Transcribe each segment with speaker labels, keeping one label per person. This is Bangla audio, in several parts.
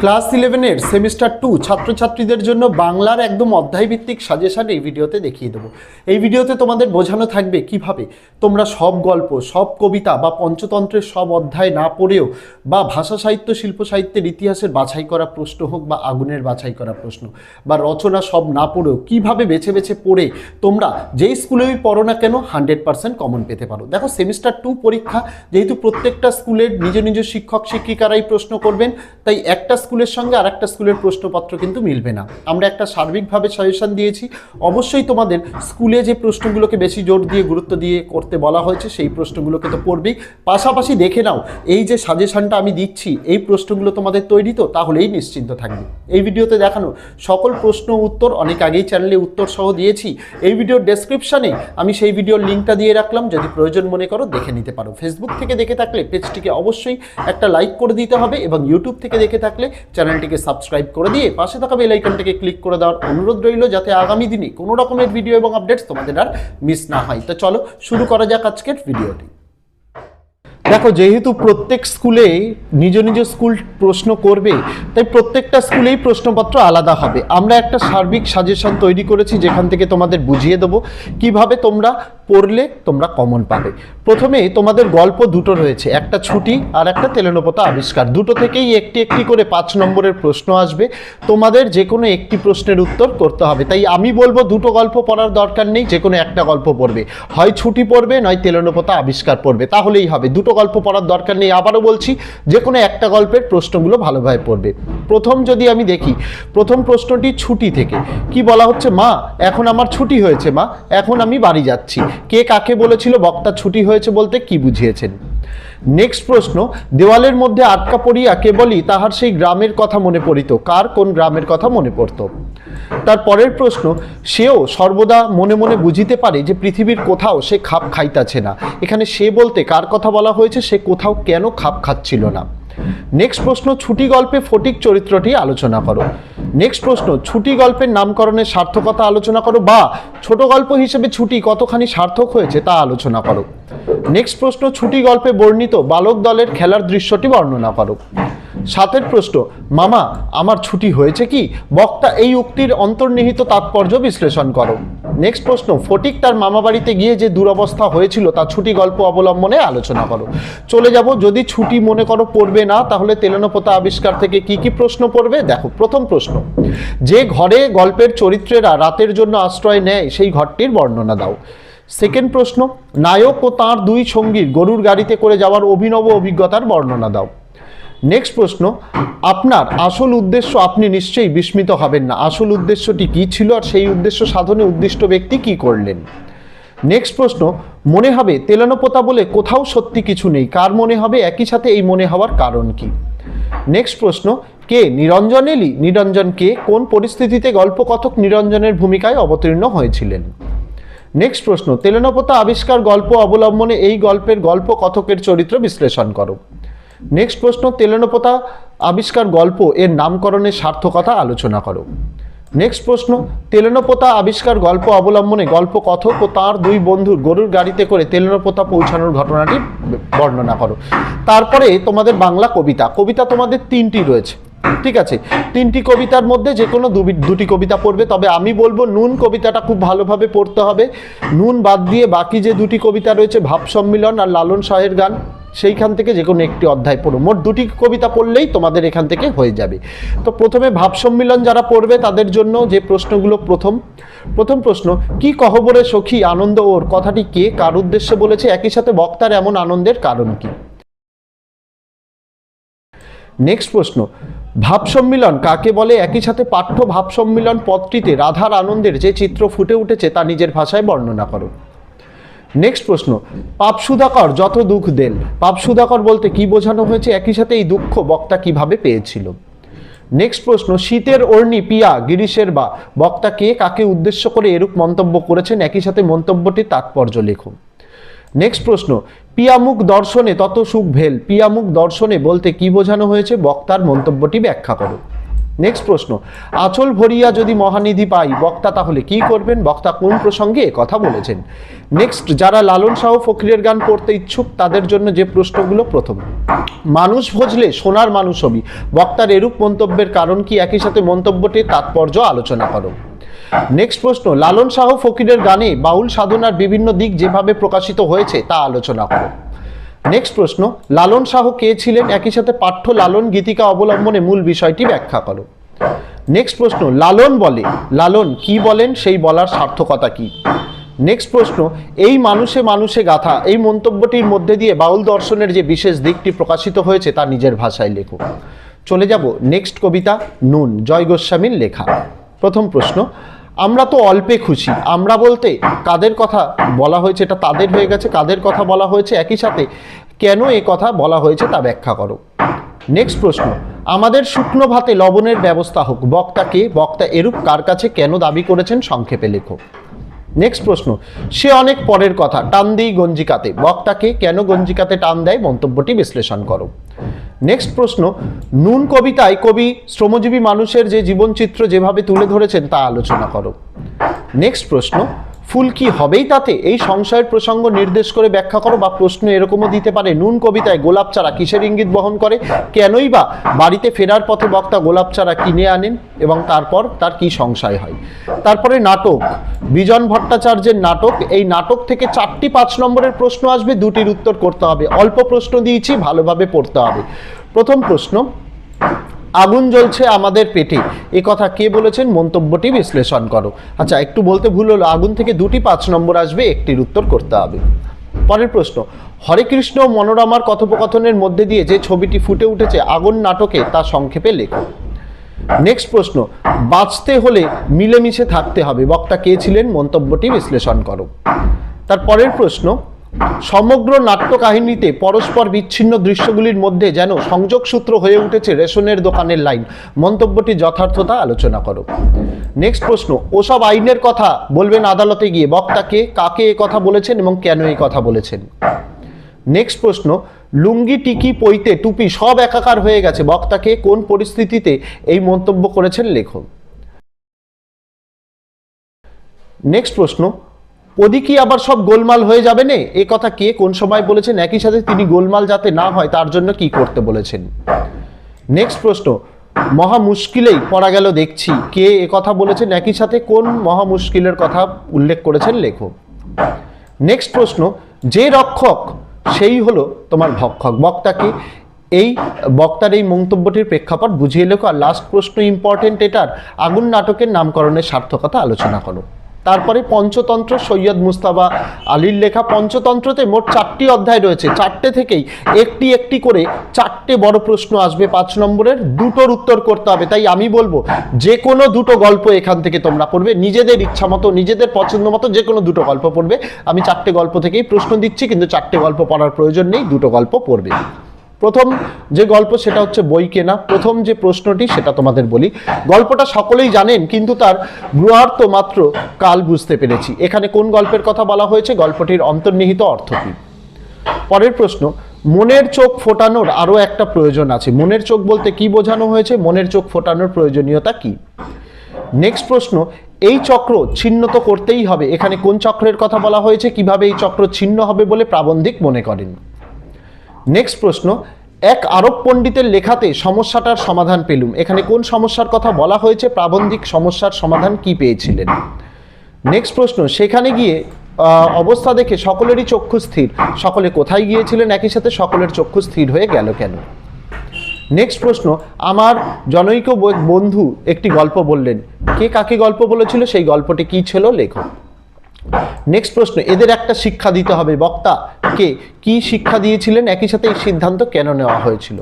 Speaker 1: ক্লাস 11-এর সেমিস্টার 2 ছাত্রছাত্রীদের জন্য বাংলার একদম অধ্যায়ভিত্তিক সাজেশন এই ভিডিওতে দেখিয়ে দেবো। এই ভিডিওতে তোমাদের বোঝানো থাকবে কিভাবে তোমরা সব গল্প, সব কবিতা বা পঞ্চতন্ত্রের সব অধ্যায় না পড়েও বা ভাষা সাহিত্য, শিল্প সাহিত্যের ইতিহাসের বাছাই করা প্রশ্ন হোক বা আগুনের বাছাই করা প্রশ্ন বা রচনা সব না পড়েও কিভাবে বেছে বেছে পড়ে তোমরা যেই স্কুলেই পড়ো না কেন 100% কমন পেতে পারো। দেখো, সেমিস্টার 2 পরীক্ষা যেহেতু প্রত্যেকটা স্কুলের নিজ নিজ শিক্ষক শিক্ষিকারাই প্রশ্ন করবেন, তাই একটা স্কুলের সঙ্গে আর একটা স্কুলের প্রশ্নপত্র কিন্তু মিলবে না। আমরা একটা সার্বিকভাবে সাজেশন দিয়েছি। অবশ্যই তোমাদের স্কুলে যে প্রশ্নগুলোকে বেশি জোর দিয়ে গুরুত্ব দিয়ে করতে বলা হয়েছে সেই প্রশ্নগুলোকে তো পড়বেই, পাশাপাশি দেখে নাও এই যে সাজেশনটা আমি দিচ্ছি এই প্রশ্নগুলো তোমাদের তৈরি তো, তাহলেই নিশ্চিন্ত থাকবে। এই ভিডিওতে দেখানো সকল প্রশ্ন উত্তর অনেক আগেই চ্যানেলে উত্তর সহ দিয়েছি। এই ভিডিওর ডেসক্রিপশানে আমি সেই ভিডিওর লিঙ্কটা দিয়ে রাখলাম, যদি প্রয়োজন মনে করো দেখে নিতে পারো। ফেসবুক থেকে দেখে থাকলে পেজটিকে অবশ্যই একটা লাইক করে দিতে হবে এবং ইউটিউব থেকে দেখে থাকলে চ্যানেলটিকে সাবস্ক্রাইব করে দিয়ে পাশে থাকা বেল আইকনটিকে ক্লিক করে দেওয়ার অনুরোধ রইল, যাতে আগামী দিনে কোনো রকমের ভিডিও এবং আপডেটস তোমাদের আর মিস না হয়। তো চলো শুরু করা যাক আজকের ভিডিওটি। দেখো, যেহেতু প্রত্যেক স্কুলে নিজ নিজ স্কুল প্রশ্ন করবে, তাই প্রত্যেকটা স্কুলেই প্রশ্নপত্র আলাদা হবে। আমরা একটা সার্বিক সাজেশন তৈরি করেছি যেখান থেকে তোমাদের বুঝিয়ে দেবো কিভাবে তোমরা পড়লে তোমরা কমন পাবে। প্রথমে তোমাদের গল্প দুটো রয়েছে, একটা ছুটি আর একটা তেলেনোপোতা আবিষ্কার। দুটো থেকেই একটি একটি করে 5 নম্বরের প্রশ্ন আসবে। তোমাদের যে কোনো একটি প্রশ্নের উত্তর করতে হবে। তাই আমি বলবো দুটো গল্প পড়ার দরকার নেই, যে কোনো একটা গল্প পড়বে, হয় ছুটি পড়বে নয় তেলেনোপোতা আবিষ্কার পড়বে, তাহলেই হবে। দুটো গল্প পড়ার দরকার নেই। আবারও বলছি, যে কোনো একটা গল্পের প্রশ্নগুলো ভালোভাবে পড়বে। প্রথম যদি আমি দেখি, প্রথম প্রশ্নটি ছুটি থেকে কি বলা হচ্ছে, মা এখন আমার ছুটি হয়েছে, মা এখন আমি বাড়ি যাচ্ছি। কে কাকে বলেছিল বক্তা ছুটি হয়েছে বলতে কি বুঝিয়েছেন? নেক্সট প্রশ্ন, দেওয়ালের মধ্যে আটকা পড়িয়া কেবলই তাহার সেই গ্রামের কথা মনে পড়িত। কার কোন গ্রামের কথা মনে পড়ত? তার পরের প্রশ্ন, সেও সর্বদা মনে মনে বুঝিতে পারে যে পৃথিবীর কোথাও সে খাপ খাইতাছে না। এখানে সে বলতে কার কথা বলা হয়েছে, সে কোথাও কেন খাপ খাচ্ছিল না? নেক্সট প্রশ্ন, ছুটি গল্পে ফটিক চরিত্রটি আলোচনা করো। নেক্সট প্রশ্ন, ছুটি গল্পের নামকরণের সার্থকতা আলোচনা করো বা ছোট গল্প হিসেবে ছুটি কতখানি সার্থক হয়েছে তা আলোচনা করো। নেক্সট প্রশ্ন, ছুটি গল্পে বর্ণিত বালক দলের খেলার দৃশ্যটি বর্ণনা করো। 7 প্রশ্ন, মামা আমার ছুটি হয়েছে কি? বক্তা এই উক্তির অন্তর্নিহিত তাৎপর্য বিশ্লেষণ করো। নেক্সট প্রশ্ন, ফটিক তার মামা বাড়িতে গিয়ে যে দুরবস্থা হয়েছিল তা ছুটি গল্প অবলম্বনে আলোচনা করো। চলে যাব, যদি ছুটি মনে করো পড়বে না, তাহলে তেলেনোপোতা আবিষ্কার থেকে কি কি প্রশ্ন পড়বে দেখো। প্রথম প্রশ্ন, যে ঘরে গল্পের চরিত্রেরা রাতের জন্য আশ্রয় নেয় সেই ঘরটির বর্ণনা দাও। সেকেন্ড প্রশ্ন, নায়ক ও তাঁর 2 সঙ্গীর গরুর গাড়িতে করে যাওয়ার অভিনব অভিজ্ঞতার বর্ণনা দাও। নেক্সট প্রশ্ন, আপনার আসল উদ্দেশ্য, আপনি নিশ্চয়ই বিস্মিত হবেন না, আসল উদ্দেশ্যটি কী ছিল আর সেই উদ্দেশ্য সাধনে উদ্দিষ্ট ব্যক্তি কি করলেন? নেক্সট প্রশ্ন, মনে হবে তেলেনোপোতা বলে কোথাও সত্যি কিছু নেই, কার মনে হবে, একই সাথে এই মনে হওয়ার কারণ কি? নেক্সট প্রশ্ন, কে নিরঞ্জন এলি? নিরঞ্জন কে? কোন পরিস্থিতিতে গল্পকথক নিরঞ্জনের ভূমিকায় অবতীর্ণ হয়েছিলেন? নেক্সট প্রশ্ন, তেলেনোপোতা আবিষ্কার গল্প অবলম্বনে এই গল্পের গল্পকথকের চরিত্র বিশ্লেষণ করো। নেক্সট প্রশ্ন, তেলেনোপোতা আবিষ্কার গল্প এর নামকরণের সার্থকতা আলোচনা করো। নেক্সট প্রশ্ন, তেলেনোপোতা আবিষ্কার গল্প অবলম্বনে গল্পকথক ও তাঁর 2 বন্ধুর গরুর গাড়িতে করে তেলেনোপোতা পৌঁছানোর ঘটনাটি বর্ণনা করো। তারপরে তোমাদের বাংলা কবিতা। কবিতা তোমাদের 3টি রয়েছে, ঠিক আছে? 3টি কবিতার মধ্যে যে কোনো 2টি কবিতা পড়বে, তবে আমি বলবো নুন কবিতাটা খুব ভালোভাবে পড়তে হবে। নুন বাদ দিয়ে বাকি যে 2টি কবিতা রয়েছে, ভাব সম্মিলন আর লালন শাহের গান, সেইখান থেকে যে কোনো একটি অধ্যায় পড়ো। মোট 2টি কবিতা পড়লেই তোমাদের এখান থেকে হয়ে যাবে। তো প্রথমে ভাব সম্মিলন যারা পড়বে তাদের জন্য যে প্রশ্নগুলো, প্রথম প্রশ্ন, কি কহবরে সখী আনন্দ ওর, কথাটি কে কার উদ্দেশ্যে বলেছে, একই সাথে বক্তার এমন আনন্দের কারণ কি? নেক্সট প্রশ্ন, ভাব সম্মিলন কাকে বলে, একই সাথে পাঠ্য ভাব সম্মিলন পদটিতে রাধার আনন্দের যে চিত্র ফুটে উঠেছে তা নিজের ভাষায় বর্ণনা করো। নেক্সট প্রশ্ন, পাপ সুধাকর যত দুঃখ দেন, পাপ সুধাকর বলতে কি বোঝানো হয়েছে, একই সাথে এই দুঃখ বক্তা কিভাবে পেয়েছিল? নেক্সট প্রশ্ন, শীতের অর্ণি পিয়া গিরিশের বা, বক্তা কে কাকে উদ্দেশ্য করে এরূপ মন্তব্য করেছেন, একই সাথে মন্তব্যটির তাৎপর্য লেখো। নেক্সট প্রশ্ন, পিয়ামুখ দর্শনে তত সুখ ভেল, পিয়ামুখ দর্শনে বলতে কি বোঝানো হয়েছে, বক্তার মন্তব্যটি ব্যাখ্যা করো। নেক্সট প্রশ্ন, আঁচল ভরিয়া যদি মহানিধি পাই, বক্তা তাহলে কি করবেন? বক্তা কোন প্রসঙ্গে কথা বলেছেন? নেক্সট, যারা লালন সাহ ফকিরের গান পড়তে ইচ্ছুক তাদের জন্য যে প্রশ্নগুলো, প্রথম, মানুষ ভজলে সোনার মানুষ হবি, বক্তার এরূপ মন্তব্যের কারণ কি? একই সাথে মন্তব্যটির তাৎপর্য আলোচনা করো। নেক্সট প্রশ্ন, লালন সাহ ফকিরের গানে বাউল সাধনার বিভিন্ন দিক যেভাবে প্রকাশিত হয়েছে তা আলোচনা করো। নেক্সট প্রশ্ন, লালন সাহ কে ছিলেন? একই সাথে পাঠ্য লালন গীতিকা অবলম্বনে মূল বিষয়টি ব্যাখ্যা করো। নেক্সট প্রশ্ন, লালন বলে, লালন কি বলেন, সেই বলার সার্থকতা কি? নেক্সট প্রশ্ন, এই মানুষে মানুষে গাথা এই মন্তব্যটির মধ্যে দিয়ে বাউল দর্শনের যে বিশেষ দিকটি প্রকাশিত হয়েছে তা নিজের ভাষায় লেখো। চলে যাব নেক্সট কবিতা, নুন, জয় গোস্বামীর লেখা। প্রথম প্রশ্ন, আমরা তো অল্পে খুশি, আমরা বলতে কাদের কথা বলা হয়েছে? এটা তাদের হয়ে গেছে, কাদের কথা বলা হয়েছে, একই সাথে কেন এ কথা বলা হয়েছে তা ব্যাখ্যা করো। নেক্সট প্রশ্ন, আমাদের শুকনো ভাতে লবণের ব্যবস্থা হোক, বক্তা কে? বক্তা এরূপ কার কাছে কেন দাবি করেছেন? সংক্ষেপে লেখো। নেক্সট প্রশ্ন, সে অনেক পরের কথা, টান দিই গঞ্জিকাতে, বক্তাকে কেন গঞ্জিকাতে টান দেয়? মন্তব্যটি বিশ্লেষণ করো। নেক্সট প্রশ্ন, নুন কবিতায় কবি শ্রমজীবী মানুষের যে জীবনচিত্র যেভাবে তুলে ধরেছেন তা আলোচনা করো। নেক্সট প্রশ্ন, ফুল কি হবেই তাতে, এই সংশয়ের প্রসঙ্গ নির্দেশ করে ব্যাখ্যা করো। বা প্রশ্ন এরকমও দিতে পারে, নুন কবিতায় গোলাপ চারা কিসের ইঙ্গিত বহন করে? কেনই বা বাড়িতে ফেরার পথে বক্তা গোলাপ চারা কিনে আনেন এবং তারপর তার কি সংশয় হয়? তারপরে নাটক, বিজন ভট্টাচার্যের নাটক, এই নাটক থেকে 4টি 5 নম্বরের প্রশ্ন আসবে, 2টির উত্তর করতে হবে। অল্প প্রশ্ন দিয়েছি, ভালোভাবে পড়তে হবে। প্রথম প্রশ্ন, আগুন জ্বলছে আমাদের পেটে, এ কথা কে বলেছেন? মন্তব্যটি বিশ্লেষণ করো। আচ্ছা, একটু বলতে ভুল হলো, আগুন থেকে 2টি 5 নম্বর আসবে, একটির উত্তর করতে হবে। পরের প্রশ্ন, হরে কৃষ্ণ মনোরমার কথোপকথনের মধ্যে দিয়ে যে ছবিটি ফুটে উঠেছে আগুন নাটকে, তা সংক্ষেপে লেখো। নেক্সট প্রশ্ন, বাঁচতে হলে মিলেমিশে থাকতে হবে, বক্তা কে ছিলেন? মন্তব্যটি বিশ্লেষণ করো। তারপরের প্রশ্ন, সমগ্র নাট্য কাহিনীতে পরস্পর বিচ্ছিন্ন দৃশ্যগুলির মধ্যে যেন সংযোগ সূত্র হয়ে উঠেছে রেশনের দোকানের লাইন, মন্তব্যটি যথার্থতা আলোচনা করো। নেক্সট প্রশ্ন, ওসব আইনের কথা বলবেন আদালতে গিয়ে, বক্তাকে কাকে এ কথা বলেছেন এবং কেন এই কথা বলেছেন? নেক্সট প্রশ্ন, লুঙ্গি টিকি পইতে টুপি সব একাকার হয়ে গেছে, বক্তাকে কোন পরিস্থিতিতে এই মন্তব্য করেছেন? লেখো। নেক্সট প্রশ্ন, ওদিকে আবার সব গোলমাল হয়ে যাবে না, এ কথা কে কোন সময় বলেছেন? একই সাথে তিনি গোলমাল যাতে না হয় তার জন্য কি করতে বলেছেন? নেক্সট প্রশ্ন, মহা মুশকিলেই পড়া গেল দেখছি, কে এ কথা বলেছেন? একই সাথে কোন মহা মুশকিলের কথা উল্লেখ করেছেন? লেখো। নেক্সট প্রশ্ন, যে রক্ষক সেই হলো তোমার ভক্ষক, বক্তাকে এই বক্তার এই মন্তব্যটির প্রেক্ষাপট বুঝিয়ে লেখো। আর লাস্ট প্রশ্ন ইম্পর্টেন্ট, এটার আগুন নাটকের নামকরণের সার্থকতা আলোচনা করো। তারপরে পঞ্চতন্ত্র, সৈয়দ মুস্তাফা আলীর লেখা। পঞ্চতন্ত্রতে মোট 4টি অধ্যায় রয়েছে, 4টে থেকেই একটি একটি করে 4টে বড় প্রশ্ন আসবে 5 নম্বরের, 2টোর উত্তর করতে হবে। তাই আমি বলবো যে কোনো 2টো গল্প এখান থেকে তোমরা পড়বে, নিজেদের ইচ্ছা মতো, নিজেদের পছন্দ মতো যে কোনো 2টো গল্প পড়বে। আমি 4টে গল্প থেকেই প্রশ্ন দিচ্ছি, কিন্তু 4টে গল্প পড়ার প্রয়োজন নেই, 2টো গল্প পড়বে। প্রথম যে গল্প সেটা হচ্ছে বই কেনা। প্রথম যে প্রশ্নটি সেটা তোমাদের বলি, গল্পটা সকলেই জানেন কিন্তু তার গূঢ়ার্থ মাত্র কাল বুঝতে পেরেছি। এখানে কোন গল্পের কথা বলা হয়েছে? গল্পটির অন্তর্নিহিত অর্থ কি? পরের প্রশ্ন, মনের চোখ ফোটানোর আরও একটা প্রয়োজন আছে, মনের চোখ বলতে কি বোঝানো হয়েছে? মনের চোখ ফোটানোর প্রয়োজনীয়তা কি? নেক্সট প্রশ্ন, এই চক্র ছিন্ন তো করতেই হবে, এখানে কোন চক্রের কথা বলা হয়েছে? কিভাবে এই চক্র ছিন্ন হবে বলে প্রাবন্ধিক মনে করেন? নেক্সট প্রশ্ন, এক আরব পণ্ডিতের লেখাতে সমস্যাটার সমাধান পেলুম, এখানে কোন সমস্যার কথা বলা হয়েছে? প্রাবন্ধিক সমস্যার সমাধান কি পেয়েছিলেন? নেক্সট প্রশ্ন, সেখানে গিয়ে অবস্থা দেখে সকলেরই চক্ষু স্থির, সকলে কোথায় গিয়েছিলেন? একই সাথে সকলের চক্ষু স্থির হয়ে গেল কেন? নেক্সট প্রশ্ন, আমার জনৈক বন্ধু একটি গল্প বললেন, কে কাকে গল্প বলেছিল? সেই গল্পটি কি ছিল? লেখো। নেক্সট প্রশ্ন, এদের একটা শিক্ষা দিতে হবে, বক্তা কে কি শিক্ষা দিয়েছিলেন? একই সাথে এই সিদ্ধান্ত কেন নেওয়া হয়েছিল?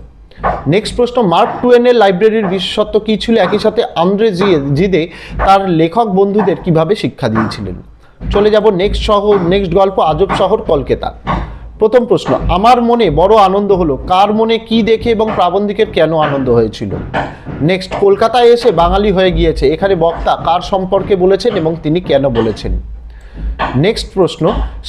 Speaker 1: নেক্সট প্রশ্ন, মার্ক টুয়েনের লাইব্রেরির বিশেষত্ব কি ছিল? একই সাথে আন্দ্রে জিদে তার লেখক বন্ধুদের কিভাবে শিক্ষা দিয়েছিলেন? চলে যাব নেক্সট গল্প, আজব শহর কলকাতা। প্রথম প্রশ্ন, আমার মনে বড় আনন্দ হলো, কার মনে কি দেখে এবং প্রাবন্ধিকের কেন আনন্দ হয়েছিল? নেক্সট, কলকাতায় এসে বাঙালি হয়ে গিয়েছে, এখানে বক্তা কার সম্পর্কে বলেছেন এবং তিনি কেন বলেছেন? নেক্সট প্রশ্ন,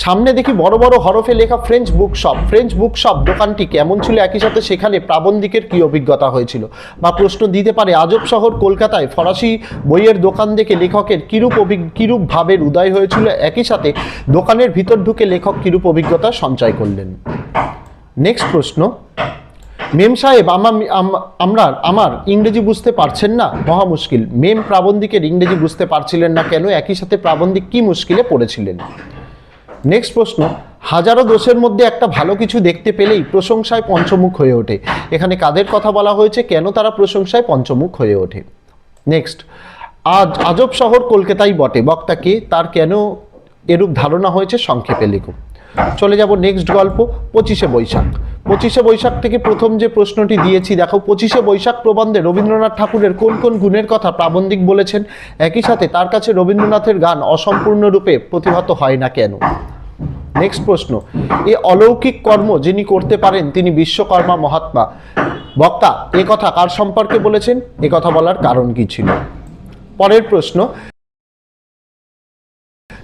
Speaker 1: সামনে দেখি বড় বড় হরফে লেখা ফ্রেঞ্চ বুকশপ। ফ্রেঞ্চ বুকশপ দোকানটি কেমন ছিল, একই সাথে সেখানে প্রাবন্ধিকের কি অভিজ্ঞতা হয়েছিল? বা প্রশ্ন দিতে পারে, আজব শহর কলকাতায় ফরাসি বইয়ের দোকান দেখে লেখকের কিরূপ ভাবের উদয় হয়েছিল, একই সাথে দোকানের ভিতর ঢুকে লেখক কিরূপ অভিজ্ঞতা সঞ্চয় করলেন। নেক্সট প্রশ্ন, মেম সাহেব আমার ইংরেজি বুঝতে পারছেন না, মহা মুশকিল। মেম প্রাবন্ধিকের ইংরেজি বুঝতে পারছিলেন না কেন, একই সাথে প্রাবন্ধিক কি মুশকিলে পড়েছিলেন? নেক্সট প্রশ্ন, হাজারো দোষের মধ্যে একটা ভালো কিছু দেখতে পেলেই প্রশংসায় পঞ্চমুখ হয়ে ওঠে। এখানে কাদের কথা বলা হয়েছে, কেন তারা প্রশংসায় পঞ্চমুখ হয়ে ওঠে? নেক্সট, আজব শহর কলকাতাই বটে, বক্তা কে, তার কেন এরূপ ধারণা হয়েছে, সংক্ষেপে লিখুন। চলে যাব নেক্সট গল্প, 25শে বৈশাখ। 25শে বৈশাখ থেকে প্রথম যে প্রশ্নটি দিয়েছি দেখো, 25শে বৈশাখ প্রবন্ধে রবীন্দ্রনাথ ঠাকুরের কোন কোন গুণের কথা প্রাবন্ধিক বলেছেন, একই সাথে তার কাছে রবীন্দ্রনাথের গান অসম্পূর্ণরূপে প্রতিহত হয় না কেন? নেক্সট প্রশ্ন, এ অলৌকিক কর্ম যিনি করতে পারেন তিনি বিশ্বকর্মা মহাত্মা, বক্তা এ কথা কার সম্পর্কে বলেছেন, এ কথা বলার কারণ কি ছিল? পরের প্রশ্ন,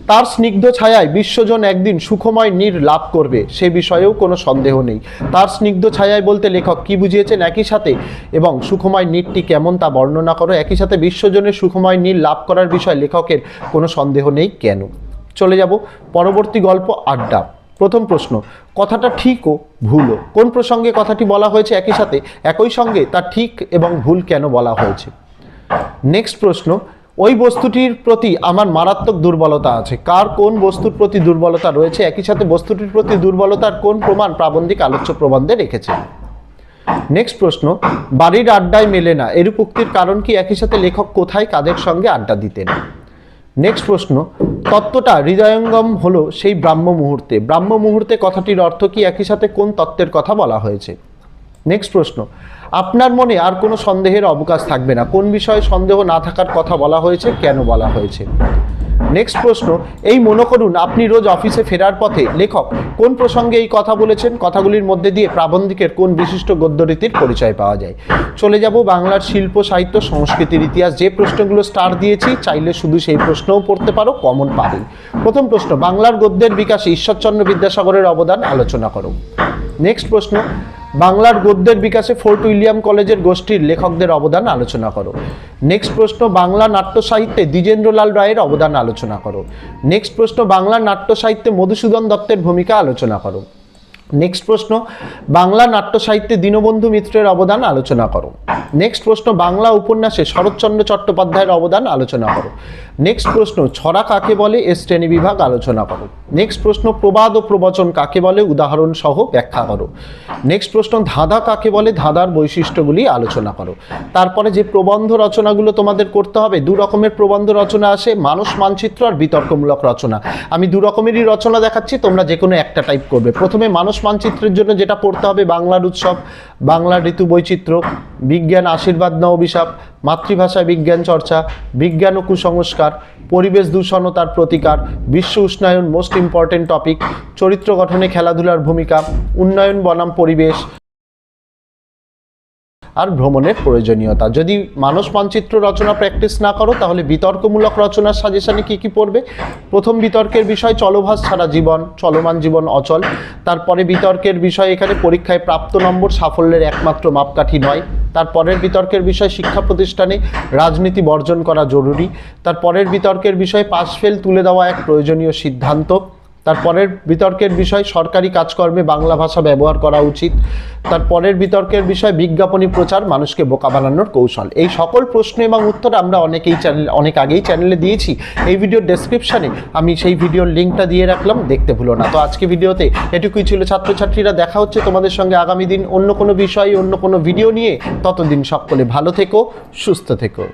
Speaker 1: তার স্নিগ্ধ ছায়ায় বিশ্বজন একদিন সুখময় নীড় লাভ করবে, সে বিষয়েও কোনো সন্দেহ নেই। তার স্নিগ্ধ ছায়ায় বলতে লেখক কি বুঝিয়েছেন, একই সাথে এবং সুখময় নীড়টি কেমন তা বর্ণনা করো, একই সাথে বিশ্বজনের সুখময় নীড় লাভ করার বিষয়ে লেখকের কোনো সন্দেহ নেই কেন? চলে যাব পরবর্তী গল্প, আড্ডা। প্রথম প্রশ্ন, কথাটা ঠিক ও ভুলও, কোন প্রসঙ্গে কথাটি বলা হয়েছে, একই সাথে একই সঙ্গে তা ঠিক এবং ভুল কেন বলা হয়েছে? নেক্সট প্রশ্ন, ওই বস্তুটির প্রতি আমার মারাত্মক দুর্বলতা আছে, কার কোন বস্তুর প্রতি দুর্বলতা রয়েছে, একই সাথে বস্তুটির প্রতি দুর্বলতার কোন প্রমাণ প্রাবন্ধিক আলোচ্য প্রবন্ধে রেখেছে? নেক্সট প্রশ্ন, বাড়ির আড্ডায় মেলে না, এরূপ উক্তির কারণ কি, একই সাথে লেখক কোথায় কাদের সঙ্গে আড্ডা দিতেন? নেক্সট প্রশ্ন, তত্ত্বটা হৃদয়ঙ্গম হলো সেই ব্রাহ্ম মুহূর্তে, ব্রাহ্ম মুহূর্তে কথাটির অর্থ কি, একই সাথে কোন তত্ত্বের কথা বলা হয়েছে? নেক্সট প্রশ্ন, আপনার মনে আর কোনো সন্দেহের অবকাশ থাকবে না, কোন বিষয়ে সন্দেহ না থাকার কথা বলা হয়েছে, কেন বলা হয়েছে? নেক্সট প্রশ্ন, এই মনে করুন আপনি রোজ অফিসে ফেরার পথে, লেখক কোন প্রসঙ্গে এই কথা বলেছেন, কথাগুলির মধ্যে দিয়ে প্রাবন্ধিকের কোন বিশিষ্ট গদ্যরীতির পরিচয় পাওয়া যায়? চলে যাব বাংলার শিল্প সাহিত্য সংস্কৃতির ইতিহাস, যে প্রশ্নগুলো স্টার দিয়েছি চাইলে শুধু সেই প্রশ্নও পড়তে পারো, কমন পাবেই। প্রথম প্রশ্ন, বাংলার গদ্যের বিকাশে ঈশ্বরচন্দ্র বিদ্যাসাগরের অবদান আলোচনা করো। নেক্সট প্রশ্ন, বাংলার গদ্যের বিকাশে ফোর্ট উইলিয়াম কলেজের গোষ্ঠীর লেখকদের অবদান আলোচনা করো। নেক্সট প্রশ্ন, বাংলা নাট্য সাহিত্যে দ্বিজেন্দ্রলাল রায়ের অবদান আলোচনা করো। নেক্সট প্রশ্ন, বাংলা নাট্য সাহিত্যে মধুসূদন দত্তের ভূমিকা আলোচনা করো। নেক্সট প্রশ্ন, বাংলা নাট্য সাহিত্যে দীনবন্ধু মিত্রের অবদান আলোচনা করো। নেক্সট প্রশ্ন, বাংলা উপন্যাসে শরৎচন্দ্র চট্টোপাধ্যায়ের অবদান আলোচনা করো। নেক্সট প্রশ্ন, ছড়া কাকে বলে, এর শ্রেণীবিভাগ আলোচনা করো। নেক্সট প্রশ্ন, প্রবাদ ও প্রবচন কাকে বলে, উদাহরণ সহ ব্যাখ্যা করো। নেক্সট প্রশ্ন, ধাঁধা কাকে বলে, ধাঁধার বৈশিষ্ট্যগুলি আলোচনা করো। তারপরে যে প্রবন্ধ রচনাগুলো তোমাদের করতে হবে, দু রকমের প্রবন্ধ রচনা আসে, মানস মানচিত্র আর বিতর্কমূলক রচনা। আমি দু রকমেরই রচনা দেখাচ্ছি, তোমরা যে কোনো একটা টাইপ করবে। প্রথমে মানস মানচিত্রের জন্য যেটা পড়তে হবে, বাংলার উৎসব, বাংলার ঋতু বৈচিত্র্য, বিজ্ঞান আশীর্বাদ না অভিশাপ, মাতৃভাষায় বিজ্ঞান চর্চা, বিজ্ঞান ও কুসংস্কার, পরিবেশ দূষণ ও তার প্রতিকার, বিশ্ব উষ্ণায়ন মোস্ট ইম্পর্টেন্ট টপিক, চরিত্র গঠনে খেলাধুলার ভূমিকা, উন্নয়ন বনাম পরিবেশ আর ভ্রমণের প্রয়োজনীয়তা। যদি মানস মানচিত্র রচনা প্র্যাকটিস না করো তাহলে বিতর্কমূলক রচনার সাজেশনে কি কি পড়বে? প্রথম বিতর্কের বিষয় চলভাস ছাড়া জীবন, চলমান জীবন অচল। তারপরে বিতর্কের বিষয় এখানে পরীক্ষায় প্রাপ্ত নম্বর সাফল্যের একমাত্র মাপকাঠি নয়। তারপরের বিতর্কের বিষয় শিক্ষা প্রতিষ্ঠানে রাজনীতি বর্জন করা জরুরি। তারপরের বিতর্কের বিষয় পাস ফেল তুলে দেওয়া এক প্রয়োজনীয় সিদ্ধান্ত। তারপরের বিতর্কের বিষয় সরকারি কাজকর্মে বাংলা ভাষা ব্যবহার করা উচিত। তারপরের বিতর্কের বিষয় বিজ্ঞাপনী প্রচার মানুষকে বোকা বানানোর কৌশল। এই সকল প্রশ্ন এবং উত্তর আমরা অনেক আগেই চ্যানেলে দিয়েছি। এই ভিডিওর ডেসক্রিপশানে আমি সেই ভিডিওর লিঙ্কটা দিয়ে রাখলাম, দেখতে ভুলো না। তো আজকে ভিডিওতে এটুকুই ছিল ছাত্রছাত্রীরা। দেখা হচ্ছে তোমাদের সঙ্গে আগামী দিন অন্য কোনো বিষয়, অন্য কোনো ভিডিও নিয়ে। ততদিন সকলে ভালো থেকো, সুস্থ থেকো।